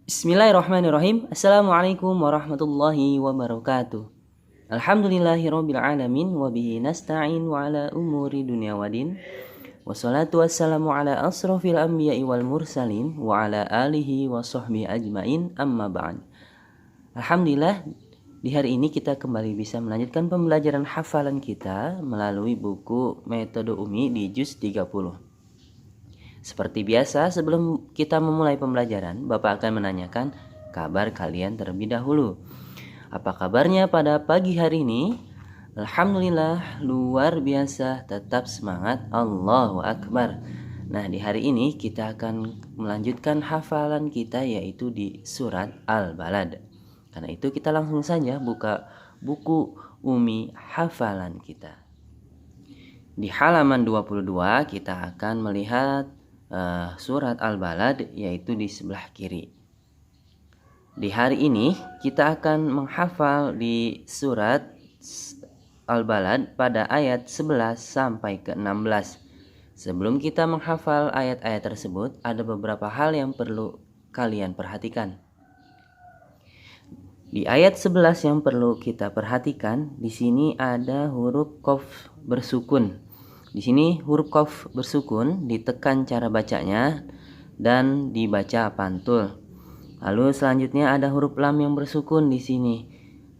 Bismillahirrahmanirrahim. Assalamualaikum warahmatullahi wabarakatuh. Alhamdulillahirabbil alamin wa bihi nasta'in wa ala umuri dunya waddin. Wassalatu wassalamu ala asrofil anbiya'i wal mursalin wa ala alihi wa sahbihi ajmain, amma ba'd. Alhamdulillah, di hari ini kita kembali bisa melanjutkan pembelajaran hafalan kita melalui buku Metode Umi di juz 30. Seperti biasa, sebelum kita memulai pembelajaran, Bapak akan menanyakan kabar kalian terlebih dahulu. Apa kabarnya pada pagi hari ini? Alhamdulillah, luar biasa, tetap semangat, Allahu Akbar. Nah, di hari ini kita akan melanjutkan hafalan kita, yaitu di surat Al-Balad. Karena itu kita langsung saja buka buku Umi hafalan kita. Di halaman 22 kita akan melihat surat Al-Balad, yaitu di sebelah kiri. Di hari ini kita akan menghafal di surat Al-Balad pada ayat 11 sampai ke 16. Sebelum kita menghafal ayat-ayat tersebut, ada beberapa hal yang perlu kalian perhatikan. Di ayat 11 yang perlu kita perhatikan, di sini ada huruf qaf bersukun. Di sini huruf qaf bersukun, ditekan cara bacanya dan dibaca pantul. Lalu selanjutnya ada huruf lam yang bersukun di sini.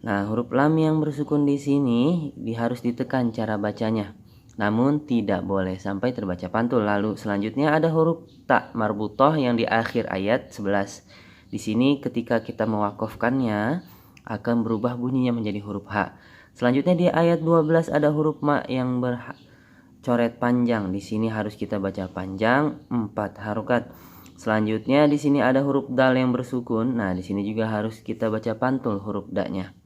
Nah, huruf lam yang bersukun di sini harus ditekan cara bacanya, namun tidak boleh sampai terbaca pantul. Lalu selanjutnya ada huruf ta marbutah yang di akhir ayat 11. Di sini ketika kita mewakafkannya akan berubah bunyinya menjadi huruf ha. Selanjutnya di ayat 12 ada huruf ma yang coret panjang. Di sini harus kita baca panjang 4 harokat. Selanjutnya di sini ada huruf dal yang bersukun. Nah, di sini juga harus kita baca pantul huruf da-nya.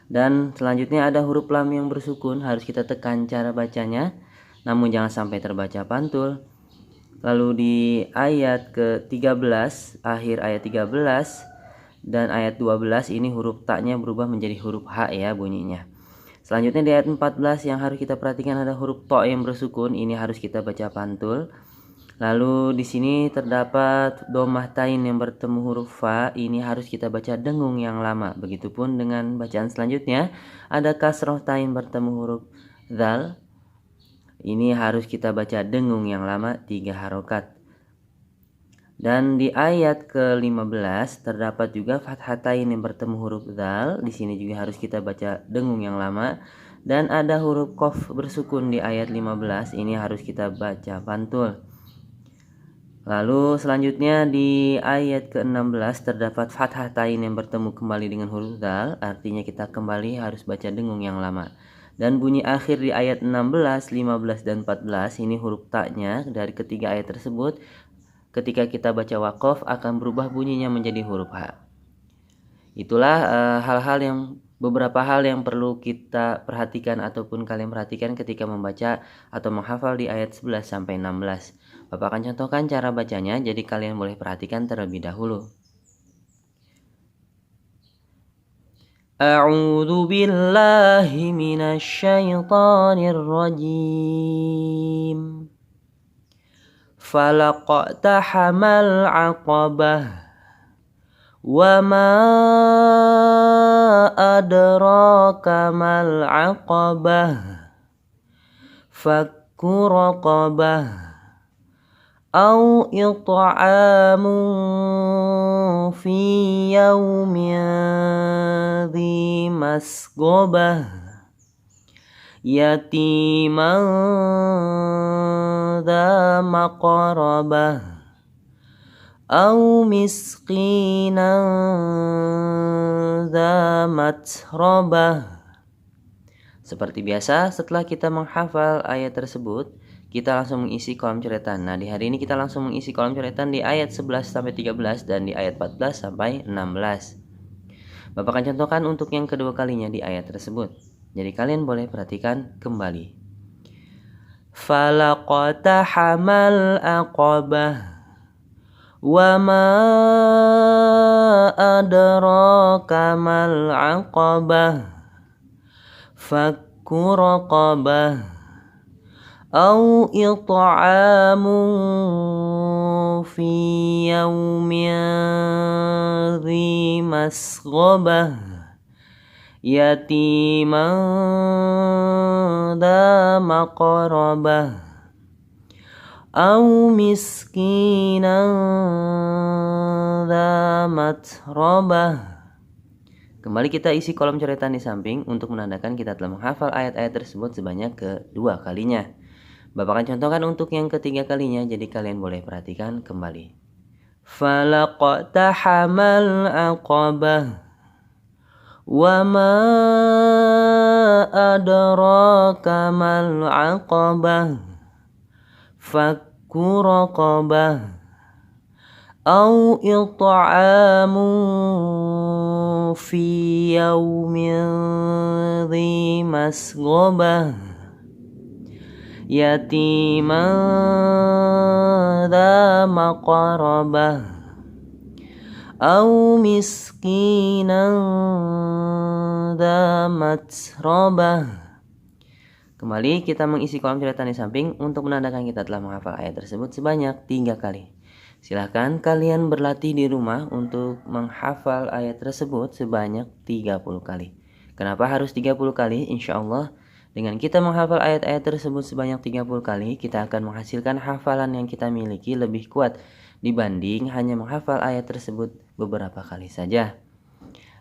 Dan selanjutnya ada huruf lam yang bersukun, harus kita tekan cara bacanya, namun jangan sampai terbaca pantul. Lalu di ayat ke-13, akhir ayat 13 dan ayat 12 ini huruf ta-nya berubah menjadi huruf ha ya bunyinya. Selanjutnya di ayat 14 yang harus kita perhatikan ada huruf to yang bersukun, ini harus kita baca pantul. Lalu di sini terdapat domah tain yang bertemu huruf fa, ini harus kita baca dengung yang lama. Begitupun dengan bacaan selanjutnya ada kasroh tain bertemu huruf zal, ini harus kita baca dengung yang lama 3 harokat. Dan di ayat ke-15 terdapat juga fathatain yang bertemu huruf zal. Di sini juga harus kita baca dengung yang lama. Dan ada huruf qaf bersukun di ayat 15. Ini harus kita baca pantul. Lalu selanjutnya di ayat ke-16 terdapat fathatain yang bertemu kembali dengan huruf zal. Artinya kita kembali harus baca dengung yang lama. Dan bunyi akhir di ayat 16, 15, dan 14 ini huruf ta-nya dari ketiga ayat tersebut, ketika kita baca waqaf akan berubah bunyinya menjadi huruf ha. Itulah beberapa hal yang perlu kita perhatikan ataupun kalian perhatikan ketika membaca atau menghafal di ayat 11 sampai 16. Bapak akan contohkan cara bacanya, jadi kalian boleh perhatikan terlebih dahulu. A'udzu billahi minasyaitonir rajim. Falaqtahamal aqabah wa ma adraka mal aqabah fakku raqabah au it'amun fi yaumin dhi masghobah yatiman dha maqrabah au miskinan dha matrabah. Seperti biasa, setelah kita menghafal ayat tersebut, kita langsung mengisi kolom coretan. Nah, di hari ini kita langsung mengisi kolom coretan di ayat 11 sampai 13 dan di ayat 14 sampai 16. Bapak akan contohkan untuk yang kedua kalinya di ayat tersebut. Jadi kalian boleh perhatikan kembali. Falaqtahamal aqabah wa ma adraka mal aqabah fakku raqabah أو إطعام في يوم ذي مسغبة يتيما ذا مقربة أو مسكينا ذا متربة. Kembali kita isi kolom coretan di samping untuk menandakan kita telah menghafal ayat-ayat tersebut sebanyak kedua kalinya. Bapak akan contohkan untuk yang ketiga kalinya, jadi kalian boleh perhatikan kembali. Falaqtahamal aqabah wa ma adraka mal aqabah fakku raqabah أو إطعام في يوم ذي مسغبة يتيما ذا مقربة أو مسكينا ذا متربة. Kembali kita mengisi kolom coretan di samping untuk menandakan kita telah menghafal ayat tersebut sebanyak 3 kali. Silahkan kalian berlatih di rumah untuk menghafal ayat tersebut sebanyak 30 kali. Kenapa harus 30 kali? Insya Allah dengan kita menghafal ayat-ayat tersebut sebanyak 30 kali, kita akan menghasilkan hafalan yang kita miliki lebih kuat dibanding hanya menghafal ayat tersebut beberapa kali saja.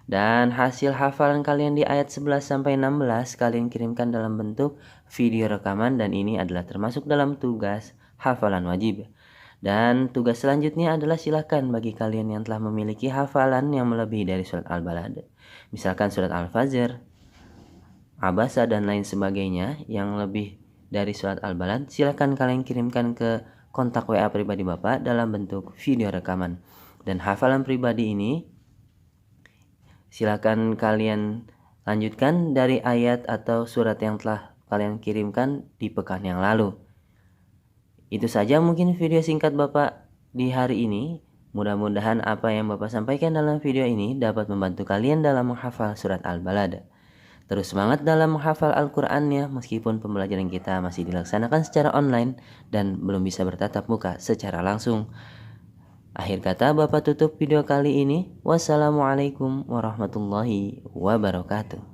Dan hasil hafalan kalian di ayat 11-16 kalian kirimkan dalam bentuk video rekaman, dan ini adalah termasuk dalam tugas hafalan wajib. Dan tugas selanjutnya adalah silakan bagi kalian yang telah memiliki hafalan yang melebihi dari surat Al-Balad, misalkan surat Al-Fajr, Abasa dan lain sebagainya yang lebih dari surat Al-Balad, silakan kalian kirimkan ke kontak WA pribadi Bapak dalam bentuk video rekaman. Dan hafalan pribadi ini silakan kalian lanjutkan dari ayat atau surat yang telah kalian kirimkan di pekan yang lalu. Itu saja mungkin video singkat Bapak di hari ini. Mudah-mudahan apa yang Bapak sampaikan dalam video ini dapat membantu kalian dalam menghafal surat Al-Balad. Terus semangat dalam menghafal Al-Qur'annya meskipun pembelajaran kita masih dilaksanakan secara online dan belum bisa bertatap muka secara langsung. Akhir kata Bapak tutup video kali ini. Wassalamualaikum warahmatullahi wabarakatuh.